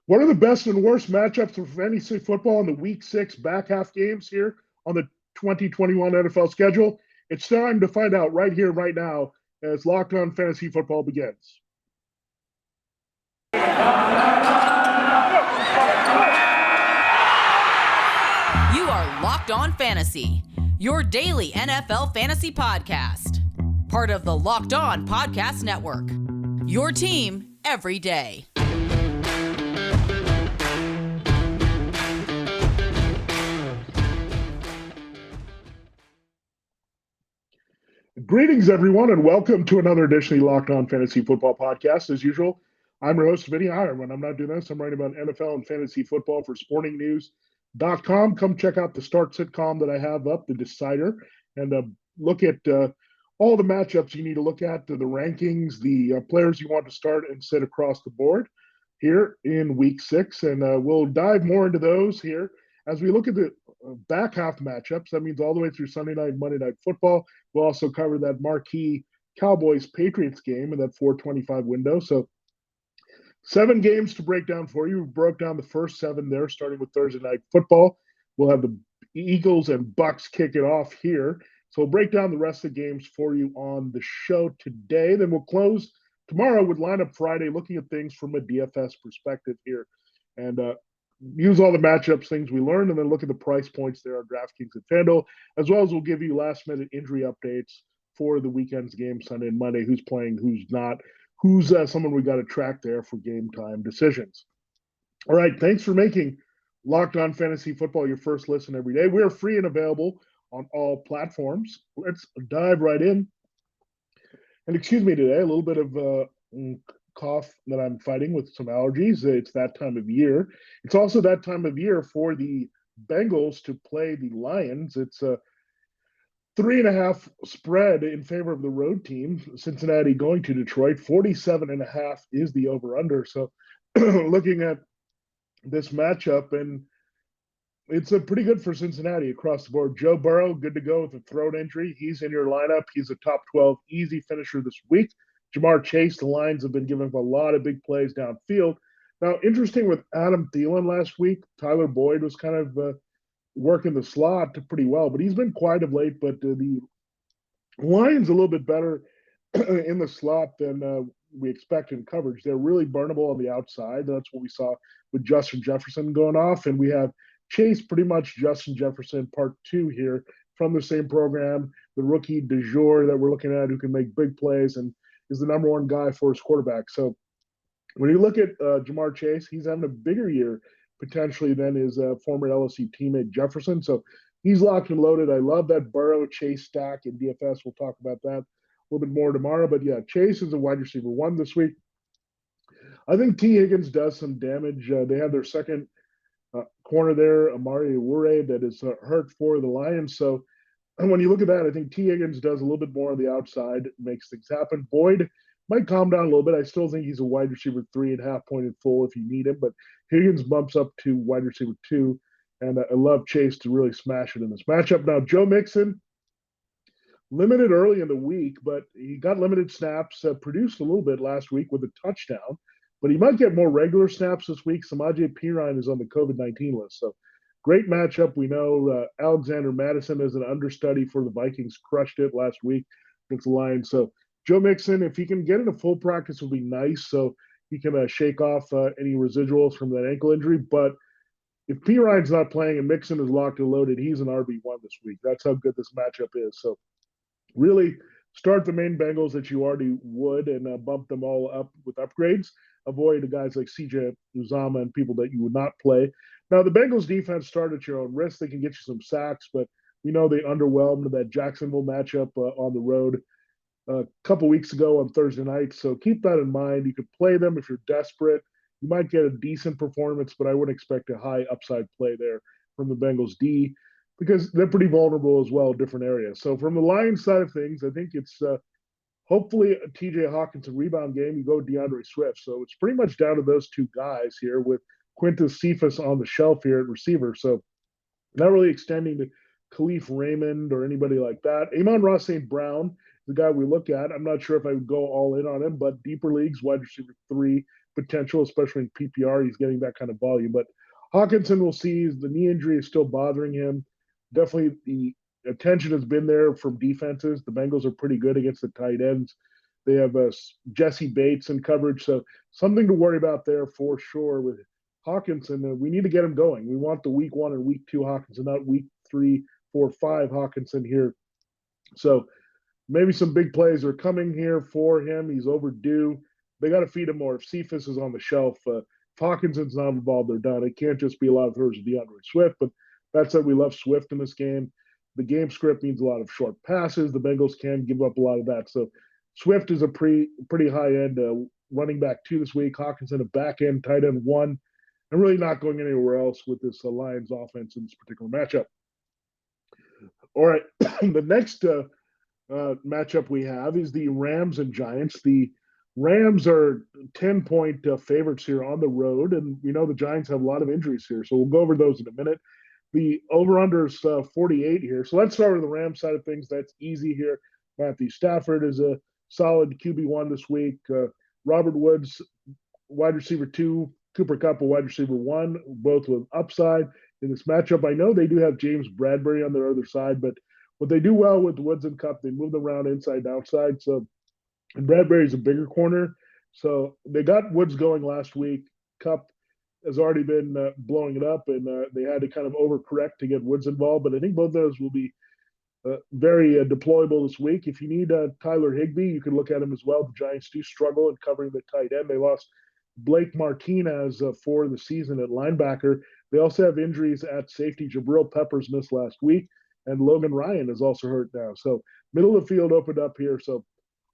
What are the best and worst matchups for fantasy football in the Week 6 back half games here on the 2021 NFL schedule? It's time to find out right here, right now, as Locked On Fantasy Football begins. You are Locked On Fantasy, your daily NFL fantasy podcast. Part of the Locked On Podcast Network, your team every day. Greetings, everyone, and welcome to another edition of the Locked On Fantasy Football podcast. As usual, I'm your host, Vinnie Iyer. When I'm not doing this, I'm writing about NFL and fantasy football for sportingnews.com. Come check out the Start sitcom that I have up, The Decider, and look at all the matchups you need to look at, the rankings, the players you want to start and sit across the board here in Week 6. And we'll dive more into those here as we look at the back half matchups. That means all the way through Sunday night, Monday night football. We'll also cover that marquee Cowboys Patriots game in that 425 window. So 7 games to break down for you. We broke down the first 7 there, starting with Thursday night football. We'll have the Eagles and Bucks kick it off here. So we'll break down the rest of the games for you on the show today. Then we'll close tomorrow with Lineup Friday, looking at things from a DFS perspective here. And use all the matchups, things we learned, and then look at the price points there on DraftKings and FanDuel, as well as we'll give you last-minute injury updates for the weekend's game, Sunday and Monday, who's playing, who's not, who's someone we got to track there for game time decisions. All right, thanks for making Locked On Fantasy Football your first listen every day. We are free and available on all platforms. Let's dive right in. And excuse me today, a little bit of cough that I'm fighting with some allergies. It's that time of year. It's also that time of year for the Bengals to play the Lions. It's a 3.5 spread in favor of the road team. Cincinnati going to Detroit. 47.5 is the over/under. So looking at this matchup, and it's a pretty good for Cincinnati across the board. Joe Burrow, good to go with a throat injury. He's in your lineup. He's a top 12 easy finisher this week. Jamar Chase, the Lions have been giving up a lot of big plays downfield. Now, interesting with Adam Thielen last week, Tyler Boyd was kind of working the slot pretty well, but he's been quiet of late. But the Lions a little bit better in the slot than we expect in coverage. They're really burnable on the outside. That's what we saw with Justin Jefferson going off. And we have Chase, pretty much Justin Jefferson part 2 here from the same program, the rookie du jour that we're looking at who can make big plays and is the number one guy for his quarterback. So when you look at Jamar Chase, he's having a bigger year potentially than his former LSU teammate Jefferson. So he's locked and loaded. I love that Burrow Chase stack in DFS. We'll talk about that a little bit more tomorrow. But yeah, Chase is a wide receiver 1 this week. I think T. Higgins does some damage. They have their second corner there, Amari Oruwariye, that is hurt for the Lions. So and when you look at that, I think T. Higgins does a little bit more on the outside, makes things happen. Boyd might calm down a little bit. I still think he's a wide receiver 3.5 pointed full if you need him, but Higgins bumps up to wide receiver 2, and I love Chase to really smash it in this matchup. Now, Joe Mixon, limited early in the week, but he got limited snaps, produced a little bit last week with a touchdown, but he might get more regular snaps this week. Samaje Perine is on the COVID-19 list, so great matchup. We know Alexander Madison is an understudy for the Vikings, crushed it last week against the Lions. So Joe Mixon, if he can get into full practice, will be nice. So he can shake off any residuals from that ankle injury. But if Perine's not playing and Mixon is locked and loaded, he's an RB1 this week. That's how good this matchup is. So really start the main Bengals that you already would and bump them all up with upgrades. Avoid the guys like CJ Uzama and people that you would not play. Now, the Bengals defense start at your own risk. They can get you some sacks, but we know they underwhelmed that Jacksonville matchup on the road a couple weeks ago on Thursday night. So keep that in mind. You could play them if you're desperate. You might get a decent performance, but I wouldn't expect a high upside play there from the Bengals D because they're pretty vulnerable as well in different areas. So from the Lions side of things, I think it's hopefully a TJ Hawkinson rebound game. You go DeAndre Swift. So it's pretty much down to those 2 guys here with Quintus Cephas on the shelf here at receiver. So not really extending to Khalif Raymond or anybody like that. Amon-Ra St. Brown, the guy we look at. I'm not sure if I would go all in on him, but deeper leagues, wide receiver 3, potential, especially in PPR. He's getting that kind of volume. But Hawkinson, we'll see. The knee injury is still bothering him. Definitely the attention has been there from defenses. The Bengals are pretty good against the tight ends. They have Jesse Bates in coverage. So something to worry about there for sure with Hawkinson. We need to get him going. We want the week 1 and week 2 Hawkinson, not week 3, 4, 5 Hawkinson here. So maybe some big plays are coming here for him. He's overdue. They got to feed him more. If Cephas is on the shelf, if Hawkinson's not involved, they're done. It can't just be a lot of throws to DeAndre Swift. But that said, we love Swift in this game. The game script needs a lot of short passes. The Bengals can give up a lot of that. So Swift is a pretty high-end running back 2 this week. Hawkinson a back-end tight end 1. I'm really not going anywhere else with this Lions offense in this particular matchup. All right, the next matchup we have is the Rams and Giants. The Rams are 10-point favorites here on the road, and we know the Giants have a lot of injuries here, so we'll go over those in a minute. The over-under is 48 here. So let's start with the Rams side of things. That's easy here. Matthew Stafford is a solid QB1 this week. Robert Woods, wide receiver 2. Cooper Kupp, a wide receiver 1, both with upside in this matchup. I know they do have James Bradbury on their other side, but what they do well with Woods and Kupp, they move them around inside and outside. So, and Bradbury's a bigger corner. So they got Woods going last week. Kupp has already been blowing it up, and they had to kind of overcorrect to get Woods involved. But I think both of those will be very deployable this week. If you need Tyler Higbee, you can look at him as well. The Giants do struggle in covering the tight end. They lost Blake Martinez for the season at linebacker. They also have injuries at safety. Jabril Peppers missed last week, and Logan Ryan is also hurt now. So middle of the field opened up here. So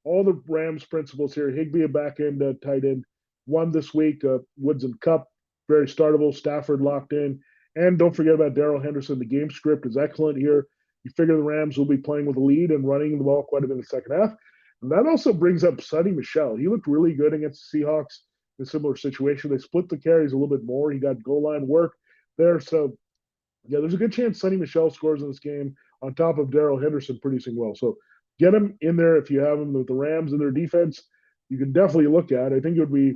all the Rams principles here. Higbee, a back-end tight end, 1 this week. Woods and Kupp, very startable. Stafford locked in. And don't forget about Darrell Henderson. The game script is excellent here. You figure the Rams will be playing with a lead and running the ball quite a bit in the second half. And that also brings up Sonny Michel. He looked really good against the Seahawks in a similar situation. They split the carries a little bit more. He got goal line work there. So, yeah, there's a good chance Sonny Michel scores in this game on top of Darrell Henderson producing well. So get him in there if you have him with the Rams and their defense. You can definitely look at. I think it would be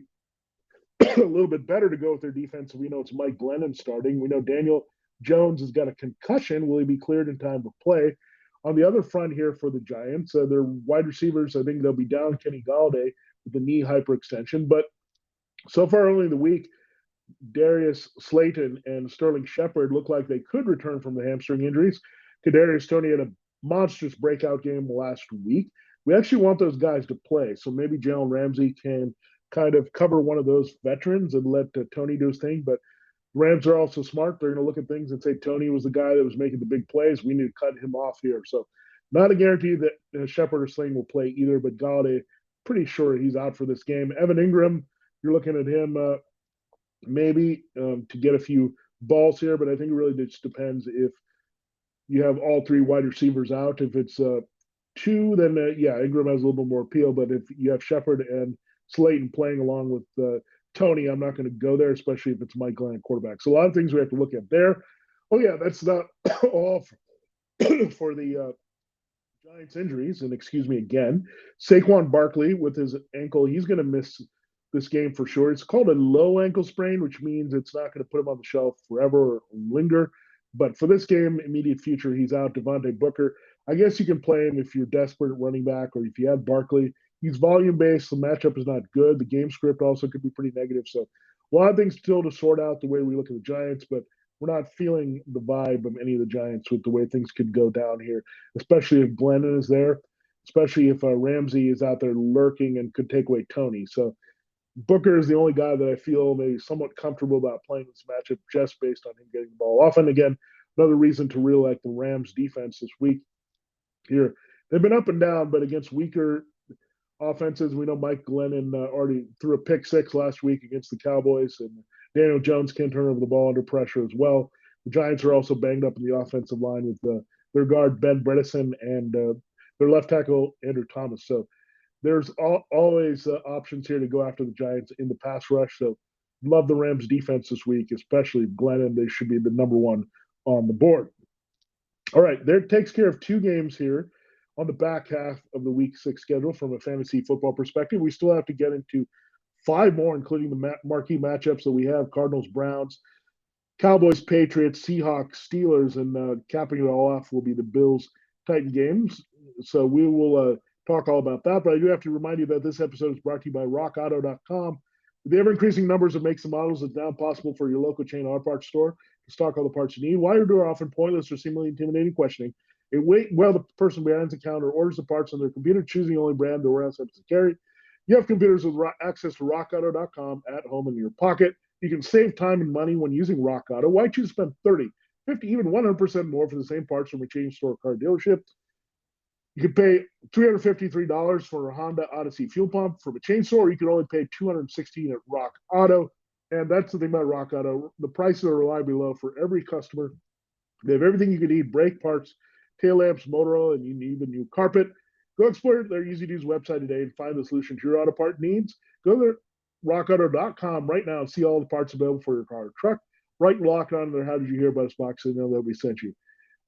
a little bit better to go with their defense. We know it's Mike Glennon starting. We know Daniel Jones has got a concussion. Will he be cleared in time to play? On the other front here for the Giants, their wide receivers, I think they'll be down Kenny Galladay with the knee hyperextension. But so far early in the week, Darius Slayton and Sterling Shepard look like they could return from the hamstring injuries. Kadarius Toney had a monstrous breakout game last week. We actually want those guys to play. So maybe Jalen Ramsey can kind of cover one of those veterans and let Toney do his thing. But Rams are also smart. They're going to look at things and say Toney was the guy that was making the big plays. We need to cut him off here. So not a guarantee that Shepard or Slayton will play either, but Galladay, pretty sure he's out for this game. Evan Ingram, you're looking at him maybe to get a few balls here, but I think it really just depends if you have all 3 wide receivers out. If it's 2, then Ingram has a little bit more appeal. But if you have Shepard and Slayton playing along with Toney, I'm not going to go there, especially if it's Mike Glennon quarterback. So a lot of things we have to look at there. Oh, yeah, that's not all for the Giants injuries. And excuse me again, Saquon Barkley with his ankle, he's going to miss this game for sure. It's called a low ankle sprain, which means it's not going to put him on the shelf forever or linger. But for this game, immediate future, he's out. Devontae Booker, I guess you can play him if you're desperate at running back or if you have Barkley. He's volume-based. The matchup is not good. The game script also could be pretty negative. So a lot of things still to sort out the way we look at the Giants, but we're not feeling the vibe of any of the Giants with the way things could go down here, especially if Glennon is there, especially if Ramsey is out there lurking and could take away Toney. So Booker is the only guy that I feel maybe somewhat comfortable about playing this matchup just based on him getting the ball off. And again, another reason to really like the Rams defense this week here. They've been up and down, but against weaker offenses, we know Mike Glennon already threw a pick 6 last week against the Cowboys, and Daniel Jones can turn over the ball under pressure as well. The Giants are also banged up in the offensive line with their guard Ben Bredesen and their left tackle Andrew Thomas. So there's always options here to go after the Giants in the pass rush. So love the Rams defense this week, especially Glennon. They should be the number 1 on the board. All right, that takes care of 2 games here on the back half of the week 6 schedule from a fantasy football perspective. We still have to get into 5 more, including the marquee matchups that we have: Cardinals-Browns, Cowboys Patriots, Seahawks Steelers, and capping it all off will be the Bills Titan games. So we will talk all about that. But I do have to remind you that this episode is brought to you by RockAuto.com. With the ever-increasing numbers of makes and models, it's now possible for your local chain auto parts store to stock all the parts you need. While you're doing often pointless or seemingly intimidating questioning, the person behind the counter orders the parts on their computer, choosing the only brand the warehouse happens to carry. You have computers with access to RockAuto.com at home in your pocket. You can save time and money when using Rock Auto. Why choose to spend 30, 50, even 100% more for the same parts from a chain store car dealership? You can pay $353 for a Honda Odyssey fuel pump from a chain store. You can only pay $216 at Rock Auto. And that's the thing about Rock Auto. The prices are reliably low for every customer. They have everything you can need: brake parts, tail lamps, motor oil, and even new carpet. Go explore their easy-to-use website today and find the solution to your auto part needs. Go to rockauto.com right now and see all the parts available for your car or truck. Right locked on their "How Did You Hear About Us" box so they know that we sent you.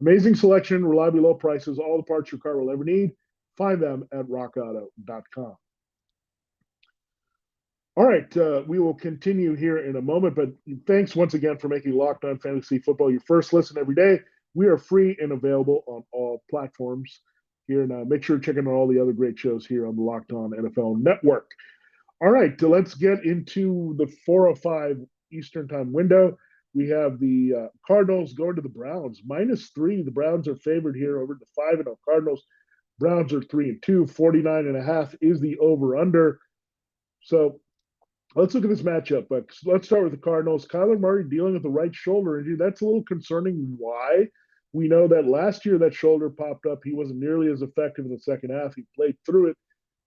Amazing selection, reliably low prices, all the parts your car will ever need. Find them at rockauto.com. All right, we will continue here in a moment, but thanks once again for making Locked On Fantasy Football your first listen every day. We are free and available on all platforms here, and make sure to check out all the other great shows here on the Locked On NFL Network. All right, let's get into the 4:05 Eastern Time window. We have the Cardinals going to the Browns, -3. The Browns are favored here over the 5-0 Cardinals. Browns are 3-2. 49.5 is the over/under. So let's look at this matchup. But let's start with the Cardinals. Kyler Murray dealing with the right shoulder injury. That's a little concerning. Why? We know that last year that shoulder popped up. He wasn't nearly as effective in the second half. He played through it,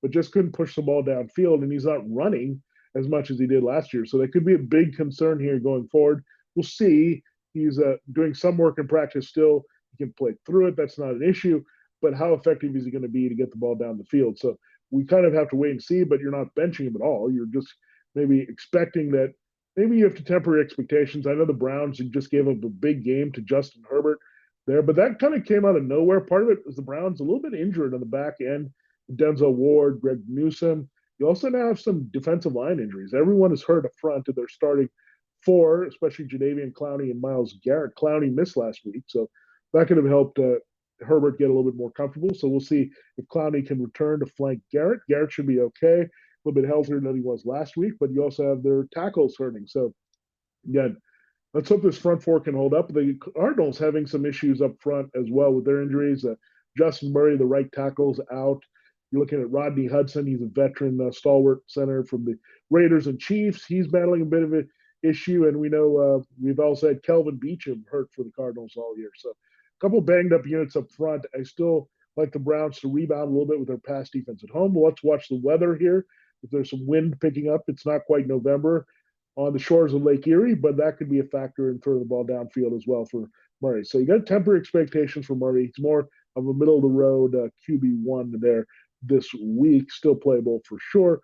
but just couldn't push the ball downfield, and he's not running as much as he did last year. So that could be a big concern here going forward. We'll see. He's doing some work in practice still. He can play through it. That's not an issue. But how effective is he going to be to get the ball down the field? So we kind of have to wait and see, but you're not benching him at all. You're just maybe expecting that maybe you have to temper your expectations. I know the Browns just gave up a big game to Justin Herbert there, but that kind of came out of nowhere. Part of it was the Browns a little bit injured on the back end. Denzel Ward, Greg Newsome. You also now have some defensive line injuries. Everyone is hurt up front, and they're starting 4, especially Jadeveon Clowney and Myles Garrett. Clowney missed last week, so that could have helped Herbert get a little bit more comfortable. So we'll see if Clowney can return to flank Garrett. Garrett should be okay, a little bit healthier than he was last week, but you also have their tackles hurting. So again, let's hope this front 4 can hold up. The Cardinals having some issues up front as well with their injuries. Justin Murray, the right tackle's out. You're looking at Rodney Hudson. He's a veteran stalwart center from the Raiders and Chiefs. He's battling a bit of an issue, and we know we've also had Kelvin Beachum hurt for the Cardinals all year. So a couple banged up units up front. I still like the Browns to rebound a little bit with their pass defense at home. But let's watch the weather here. If there's some wind picking up, it's not quite November on the shores of Lake Erie, but that could be a factor in throwing the ball downfield as well for Murray. So you got to temper expectations for Murray. He's more of a middle-of-the-road QB1 there this week, still playable for sure.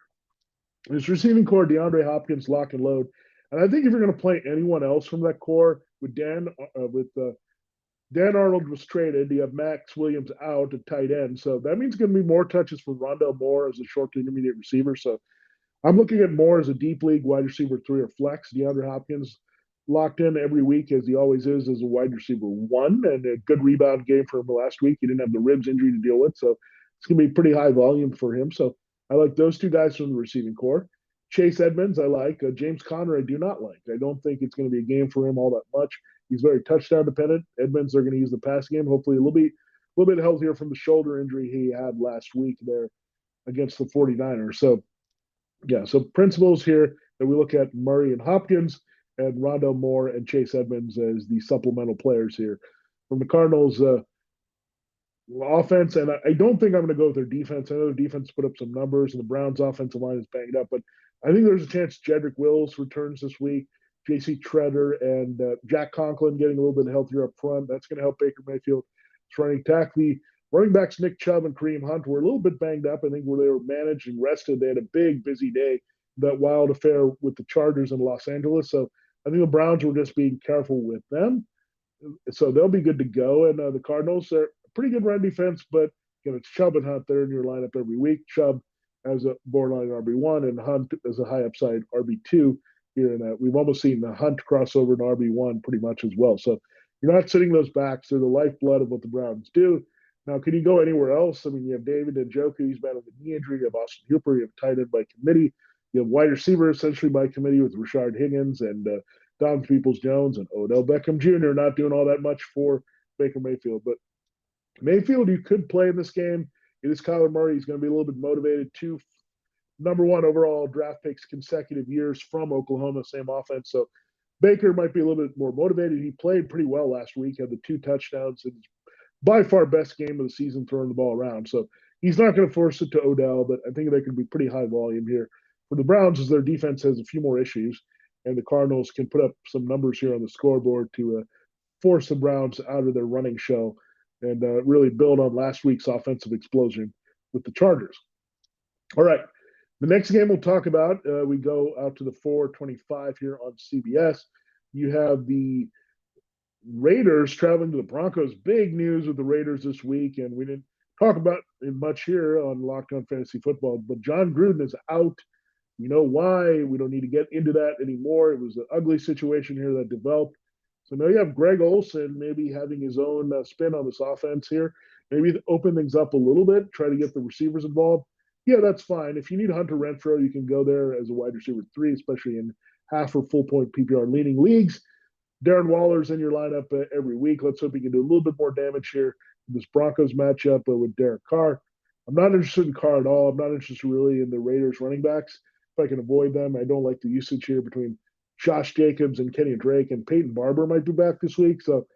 His receiving core, DeAndre Hopkins, lock and load. And I think if you're going to play anyone else from that core, with Dan Arnold was traded, you have Max Williams out at tight end. So that means it's going to be more touches for Rondell Moore as a short to intermediate receiver. So I'm looking at Moore as a deep league wide receiver 3 or flex. DeAndre Hopkins locked in every week, as he always is, as a wide receiver 1, and a good rebound game for him last week. He didn't have the ribs injury to deal with, so it's going to be pretty high volume for him. So I like those 2 guys from the receiving core. Chase Edmonds, I like. James Conner, I do not like. I don't think it's going to be a game for him all that much. He's very touchdown dependent. Edmonds, they're going to use the pass game. Hopefully a little bit healthier from the shoulder injury he had last week there against the 49ers. So, yeah, so principles here that we look at: Murray and Hopkins, and Rondell Moore and Chase Edmonds as the supplemental players here. From the Cardinals offense, and I don't think I'm going to go with their defense. I know their defense put up some numbers, and the Browns' offensive line is banged up, but I think there's a chance Jedrick Wills returns this week, J.C. Treader, and Jack Conklin getting a little bit healthier up front. That's going to help Baker Mayfield. Running back. The running backs Nick Chubb and Kareem Hunt were a little bit banged up. I think where they were managed and rested. They had a big, busy day, that wild affair with the Chargers in Los Angeles. So I think the Browns were just being careful with them. So they'll be good to go. And the Cardinals are a pretty good run defense, but it's Chubb and Hunt there in your lineup every week. Chubb as a borderline RB1 and Hunt as a high upside RB2 here. And we've almost seen the Hunt crossover to RB1 pretty much as well. So you're not sitting those backs. They're the lifeblood of what the Browns do. Now, can you go anywhere else? I mean, you have David Njoku, he's battling a knee injury. You have Austin Hooper, you have tight end by committee. You have wide receiver essentially by committee with Rashard Higgins and Don Peoples-Jones and Odell Beckham Jr. not doing all that much for Baker Mayfield. But Mayfield, you could play in this game. It is Kyler Murray. He's going to be a little bit motivated. Two number one overall draft picks consecutive years from Oklahoma, same offense. So Baker might be a little bit more motivated. He played pretty well last week, had the 2 touchdowns, and by far best game of the season throwing the ball around. So he's not going to force it to Odell, but I think they can be pretty high volume here. For the Browns, as their defense has a few more issues, and the Cardinals can put up some numbers here on the scoreboard to force the Browns out of their running show and really build on last week's offensive explosion with the Chargers. All right, the next game we'll talk about, we go out to the 4:25 here on CBS. You have the Raiders traveling to the Broncos. Big news with the Raiders this week, and we didn't talk about it much here on Locked On Fantasy Football, but John Gruden is out. You know why. We don't need to get into that anymore. It was an ugly situation here that developed. So now you have Greg Olsen maybe having his own spin on this offense here. Maybe open things up a little bit, try to get the receivers involved. Yeah, that's fine. If you need Hunter Renfrow, you can go there as a wide receiver 3, especially in half or full point PPR leaning leagues. Darren Waller's in your lineup every week. Let's hope he can do a little bit more damage here in this Broncos matchup with Derek Carr. I'm not interested in Carr at all. I'm not interested really in the Raiders running backs. If I can avoid them, I don't like the usage here between Josh Jacobs and Kenny Drake, and Peyton Barber might be back this week. So,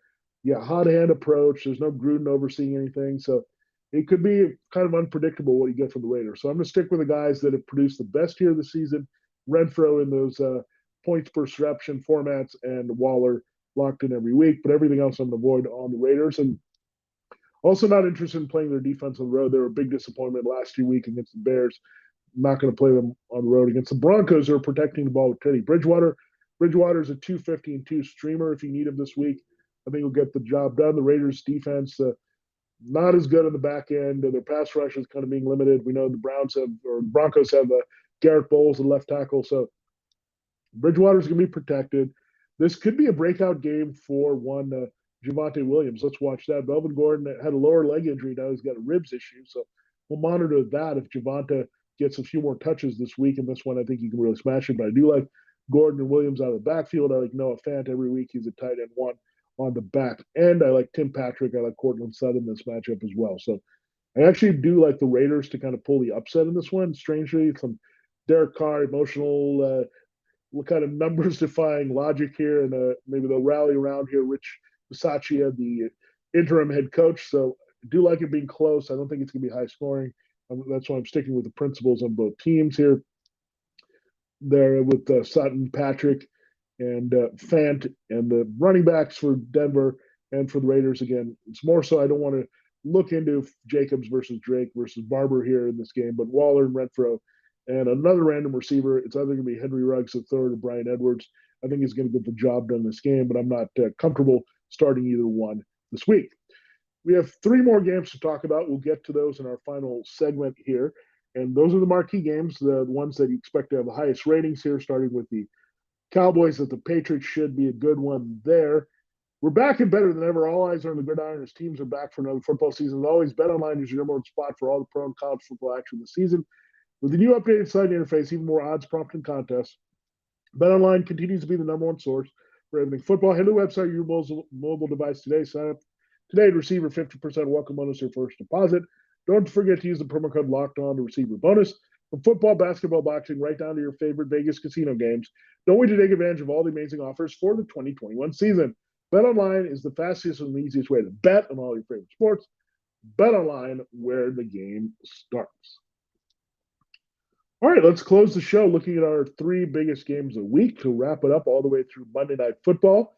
yeah, hot hand approach. There's no Gruden overseeing anything. So it could be kind of unpredictable what you get from the Raiders. So I'm going to stick with the guys that have produced the best here this season. Renfrow in those points per reception formats and Waller locked in every week. But everything else I'm going to avoid on the Raiders. And also not interested in playing their defense on the road. They were a big disappointment last week against the Bears. Not going to play them on the road against the Broncos, who are protecting the ball with Teddy Bridgewater. Bridgewater's a 250 and 2 streamer if you need him this week. I think he'll get the job done. The Raiders defense, not as good on the back end. Their pass rush is kind of being limited. We know the Broncos have Garrett Bowles, the left tackle. So Bridgewater's going to be protected. This could be a breakout game for one Javonte Williams. Let's watch that. Melvin Gordon had a lower leg injury. Now he's got a ribs issue. So we'll monitor that if Javonte gets a few more touches this week. And this one, I think you can really smash it. But I do like Gordon and Williams out of the backfield. I like Noah Fant every week. He's a tight end 1 on the back end. I like Tim Patrick. I like Cortland Sutton in this matchup as well. So I actually do like the Raiders to kind of pull the upset in this one. Strangely, some Derek Carr, emotional, kind of numbers defying logic here. And maybe they'll rally around here. Rich Bisaccia, the interim head coach. So I do like it being close. I don't think it's going to be high scoring. That's why I'm sticking with the principles on both teams here. There with Sutton, Patrick, and Fant, and the running backs for Denver and for the Raiders. Again, it's more so I don't want to look into Jacobs versus Drake versus Barber here in this game, but Waller and Renfrow and another random receiver. It's either going to be Henry Ruggs III or Brian Edwards. I think he's going to get the job done this game, but I'm not comfortable starting either one this week. We have 3 more games to talk about. We'll get to those in our final segment here. And those are the marquee games, the ones that you expect to have the highest ratings here, starting with the Cowboys at the Patriots. Should be a good one there. We're back and better than ever. All eyes are on the gridiron as teams are back for another football season. As always, BetOnline is your number 1 spot for all the pro and college football action this season. With the new updated site interface, even more odds, prompt, and contests, BetOnline continues to be the number 1 source for everything football. Head to the website, your mobile device today. Sign up today to receive your 50% welcome bonus your first deposit. Don't forget to use the promo code LOCKEDON to receive your bonus. From football, basketball, boxing, right down to your favorite Vegas casino games. Don't wait to take advantage of all the amazing offers for the 2021 season. BetOnline is the fastest and easiest way to bet on all your favorite sports. BetOnline, where the game starts. All right, let's close the show looking at our 3 biggest games a week to wrap it up all the way through Monday Night Football.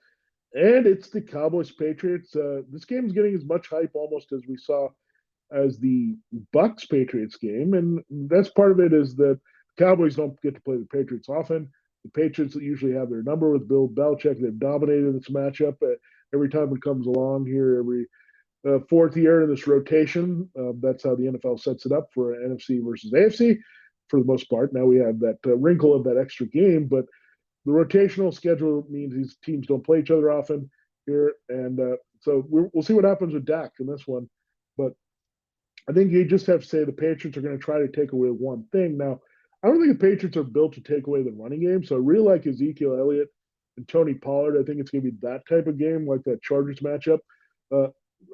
And it's the Cowboys Patriots. This game is getting as much hype almost as we saw as the Bucs Patriots game. And that's part of it is that Cowboys don't get to play the Patriots often. The Patriots usually have their number with Bill Belichick. They've dominated this matchup every time it comes along here, every 4th year in this rotation. That's how the NFL sets it up for NFC versus AFC. for the most part. Now we have that wrinkle of that extra game, but the rotational schedule means these teams don't play each other often here, and so we'll see what happens with Dak in this one. But I think you just have to say the Patriots are going to try to take away one thing. Now, I don't think the Patriots are built to take away the running game, so I really like Ezekiel Elliott and Tony Pollard. I think it's going to be that type of game, like that Chargers matchup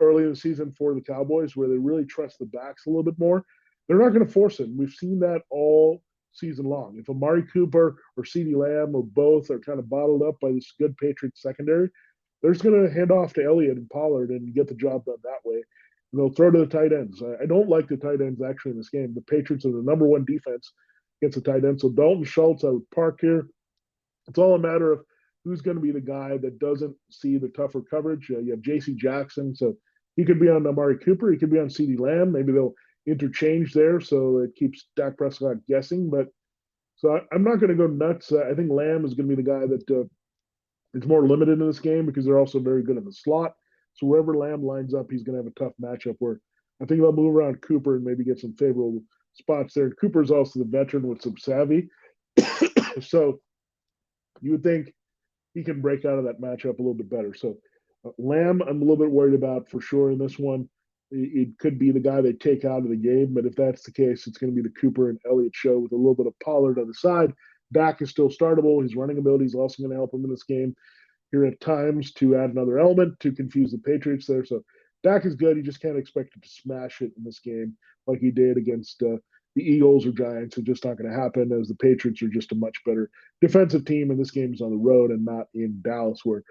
early in the season for the Cowboys, where they really trust the backs a little bit more. They're not going to force it. We've seen that all season long. If Amari Cooper or CeeDee Lamb or both are kind of bottled up by this good Patriots secondary, they're just going to hand off to Elliott and Pollard and get the job done that way. And they'll throw to the tight ends. I don't like the tight ends actually in this game. The Patriots are the number one defense against the tight end. So Dalton Schultz, I would park here. It's all a matter of who's going to be the guy that doesn't see the tougher coverage. You have J.C. Jackson, so he could be on Amari Cooper. He could be on CeeDee Lamb. Maybe they'll interchange there, so it keeps Dak Prescott guessing. But so I'm not going to go nuts. I think Lamb is going to be the guy that is more limited in this game because they're also very good in the slot. So wherever Lamb lines up, he's going to have a tough matchup where I think they'll move around Cooper and maybe get some favorable spots there. Cooper's also the veteran with some savvy. So you would think he can break out of that matchup a little bit better. So Lamb, I'm a little bit worried about for sure in this one. It could be the guy they take out of the game, but if that's the case, it's going to be the Cooper and Elliott show with a little bit of Pollard on the side. Dak is still startable. His running ability is also going to help him in this game here at times to add another element to confuse the Patriots there. So Dak is good. You just can't expect him to smash it in this game like he did against the Eagles or Giants. It's just not going to happen, as the Patriots are just a much better defensive team, and this game is on the road and not in Dallas, where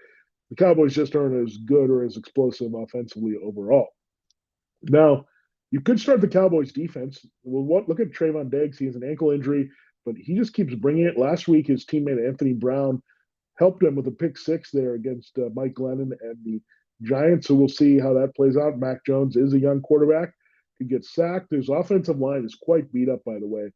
the Cowboys just aren't as good or as explosive offensively overall. Now, you could start the Cowboys defense. Well, look at Trayvon Diggs. He has an ankle injury, but he just keeps bringing it. Last week, his teammate Anthony Brown helped him with a pick six there against Mike Glennon and the Giants. So we'll see how that plays out. Mac Jones is a young quarterback. Could get sacked. His offensive line is quite beat up, by the way.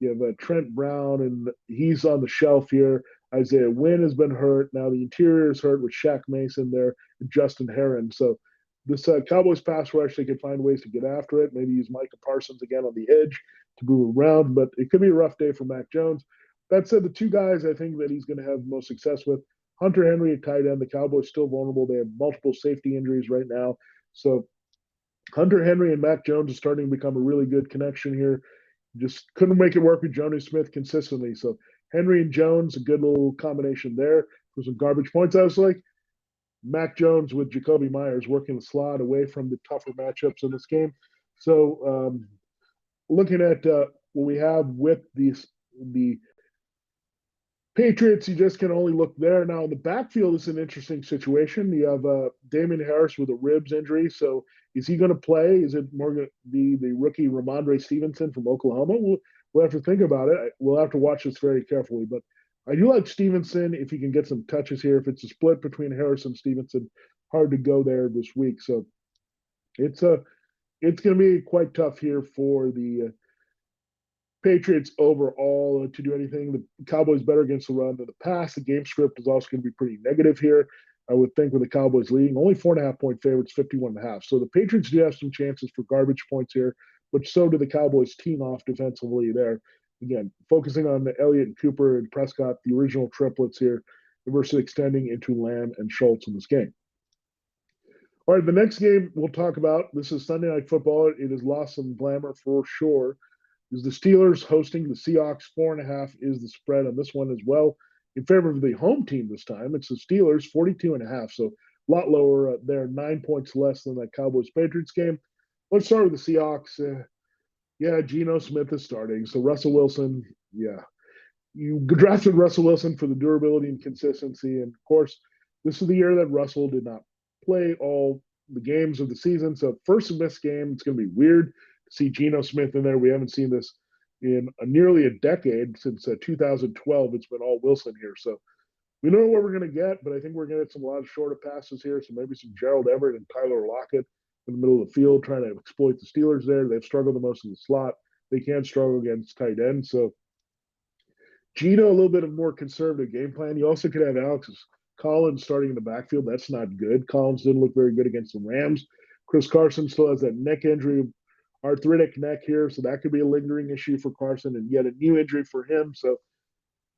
You have Trent Brown, and he's on the shelf here. Isaiah Wynn has been hurt. Now the interior is hurt with Shaq Mason there and Justin Herron. So this Cowboys pass rush, they could find ways to get after it. Maybe use Micah Parsons again on the edge to move around, but it could be a rough day for Mac Jones. That said, the two guys I think that he's going to have most success with, Hunter Henry at tight end. The Cowboys still vulnerable. They have multiple safety injuries right now. So Hunter Henry and Mac Jones are starting to become a really good connection here. Just couldn't make it work with Jonnu Smith consistently. So Henry and Jones, a good little combination there for some garbage points. I was like, Mac Jones with Jacoby Myers working the slot away from the tougher matchups in this game. So looking at what we have with the Patriots, you just can only look there. Now, in the backfield is an interesting situation. You have Damian Harris with a ribs injury. So is he going to play? Is it more going to be the rookie Ramondre Stevenson from Oklahoma? We'll have to think about it. We'll have to watch this very carefully. But I do like Stevenson if he can get some touches here. If it's a split between Harris and Stevenson, hard to go there this week. So it's going to be quite tough here for the Patriots overall to do anything. The Cowboys better against the run than the pass. The game script is also going to be pretty negative here, I would think, with the Cowboys leading. Only 4.5-point favorites, 51.5. So the Patriots do have some chances for garbage points here, but so do the Cowboys team off defensively there. Again, focusing on the Elliott and Cooper and Prescott, the original triplets here, versus extending into Lamb and Schultz in this game. All right, the next game we'll talk about, this is Sunday Night Football. It has lost some glamour for sure. Is the Steelers hosting the Seahawks. 4.5 is the spread on this one as well. In favor of the home team this time, it's the Steelers, 42.5. So a lot lower there, 9 points less than that Cowboys-Patriots game. Let's start with the Seahawks. Geno Smith is starting. So Russell Wilson, you drafted Russell Wilson for the durability and consistency. And, of course, this is the year that Russell did not play all the games of the season. So first missed game, it's going to be weird to see Geno Smith in there. We haven't seen this in nearly a decade. Since 2012. It's been all Wilson here. So we don't know what we're going to get, but I think we're going to get a lot of shorter passes here. So maybe some Gerald Everett and Tyler Lockett in the middle of the field trying to exploit the Steelers there. They've struggled the most in the slot. They can struggle against tight ends. So Geno, a little bit of more conservative game plan. You also could have Alex Collins starting in the backfield. That's not good. Collins didn't look very good against the Rams. Chris Carson still has that neck injury. arthritic neck here, so that could be a lingering issue for Carson, and yet a new injury for him. So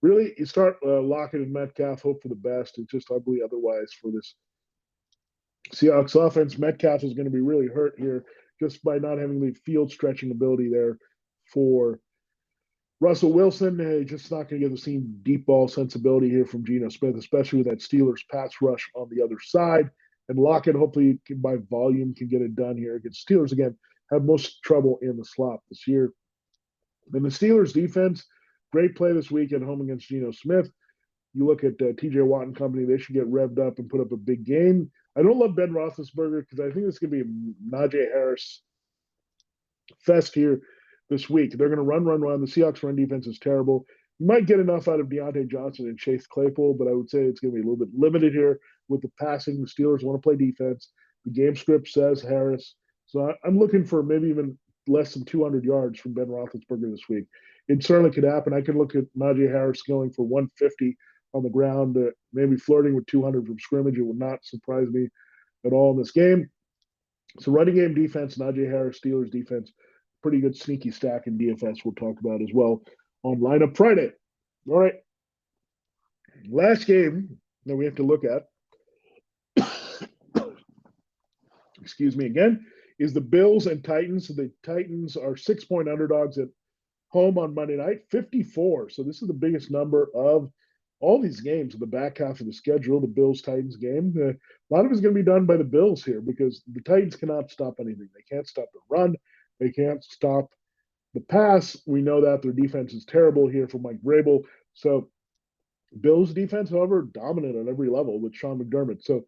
really, you start Lockett and Metcalf, hope for the best. It's just ugly otherwise for this Seahawks offense. Metcalf is going to be really hurt here just by not having the field stretching ability there for Russell Wilson. Just not going to get the same deep ball sensibility here from Geno Smith, especially with that Steelers pass rush on the other side. And Lockett, hopefully, by volume, can get it done here against Steelers. Again, have most trouble in the slot this year. And the Steelers defense, great play this week at home against Geno Smith. You look at TJ Watt and company, they should get revved up and put up a big game. I don't love Ben Roethlisberger because I think it's going to be a Najee Harris fest here this week. They're going to run. The Seahawks run defense is terrible. You might get enough out of Deontay Johnson and Chase Claypool, but I would say it's going to be a little bit limited here with the passing. The Steelers want to play defense. The game script says Harris. So I'm looking for maybe even less than 200 yards from Ben Roethlisberger this week. It certainly could happen. I could look at Najee Harris going for 150 on the ground, maybe flirting with 200 from scrimmage. It would not surprise me at all in this game. So running game defense, Najee Harris, Steelers defense, pretty good sneaky stack in DFS we'll talk about as well on Lineup Friday. All right. Last game that we have to look at, excuse me again, is the Bills and Titans. So the Titans are 6-point underdogs at home on Monday night, 54. So this is the biggest number of all these games in the back half of the schedule, the Bills-Titans game. A lot of it's going to be done by the Bills here because the Titans cannot stop anything. They can't stop the run. They can't stop the pass. We know that their defense is terrible here for Mike Vrabel. So Bills defense, however, dominant on every level with Sean McDermott. So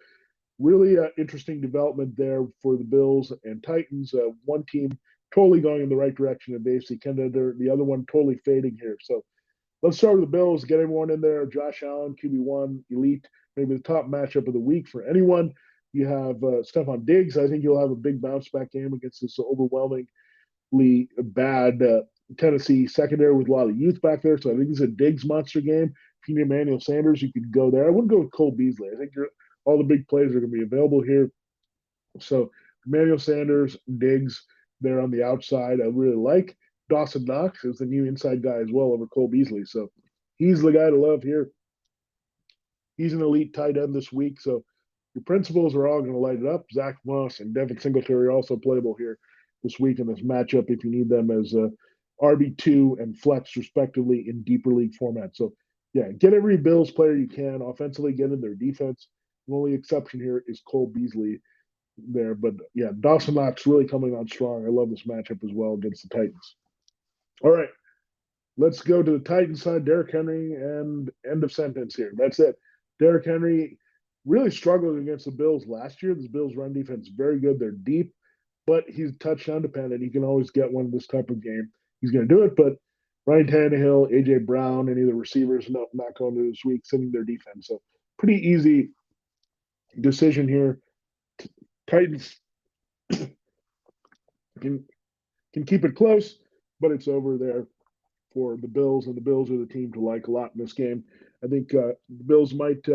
really interesting development there for the Bills and Titans. One team totally going in the right direction and basically the other one totally fading here. So let's start with the Bills. Get everyone in there. Josh Allen, QB1, elite, maybe the top matchup of the week for anyone. You have Stephon Diggs. I think you'll have a big bounce back game against this overwhelmingly bad Tennessee secondary with a lot of youth back there. So I think it's a Diggs monster game. If you need Emmanuel Sanders, you could go there. I wouldn't go with Cole Beasley. I think all the big plays are going to be available here. So Emmanuel Sanders, Diggs there on the outside, I really like. Dawson Knox is the new inside guy as well over Cole Beasley. So he's the guy to love here. He's an elite tight end this week. So your principals are all going to light it up. Zach Moss and Devin Singletary are also playable here this week in this matchup if you need them as RB2 and flex respectively in deeper league format. So yeah, get every Bills player you can. Offensively, get in their defense. The only exception here is Cole Beasley there. But yeah, Dawson Knox really coming on strong. I love this matchup as well against the Titans. All right, let's go to the Titans side. Derrick Henry and end of sentence here. That's it. Derrick Henry really struggled against the Bills last year. This Bills run defense is very good. They're deep, but he's touchdown dependent. He can always get one in this type of game. He's going to do it, but Ryan Tannehill, A.J. Brown, any of the receivers not going to this week, sending their defense. So pretty easy decision here. Titans can keep it close, but it's over there for the Bills, and the Bills are the team to like a lot in this game. I think the Bills might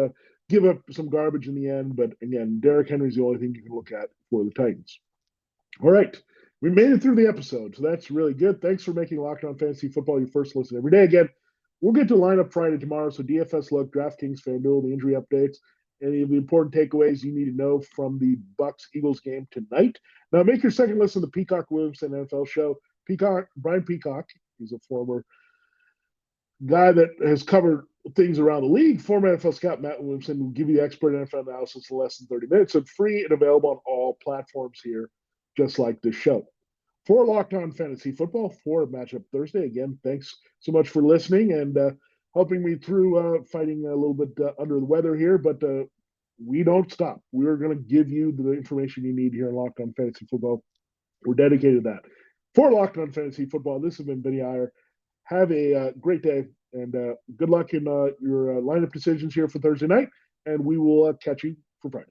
give up some garbage in the end, but again, Derrick Henry's the only thing you can look at for the Titans. All right, we made it through the episode, so that's really good. Thanks for making Locked On Fantasy Football your first listen every day. Again, we'll get to Lineup Friday tomorrow, so DFS look, DraftKings, FanDuel, the injury updates, any of the important takeaways you need to know from the Bucs-Eagles game tonight. Now, make your second listen to the Peacock Williamson NFL show. Brian Peacock, he's a former guy that has covered things around the league. Former NFL scout Matt Williamson will give you the expert NFL analysis in less than 30 minutes and free and available on all platforms here, just like this show. For Locked On Fantasy Football, for Matchup Thursday, again, thanks so much for listening and helping me through fighting a little bit under the weather here, but we don't stop. We're going to give you the information you need here in Locked On Fantasy Football. We're dedicated to that. For Locked On Fantasy Football, this has been Vinnie Iyer. Have a great day, and good luck in your lineup decisions here for Thursday night, and we will catch you for Friday.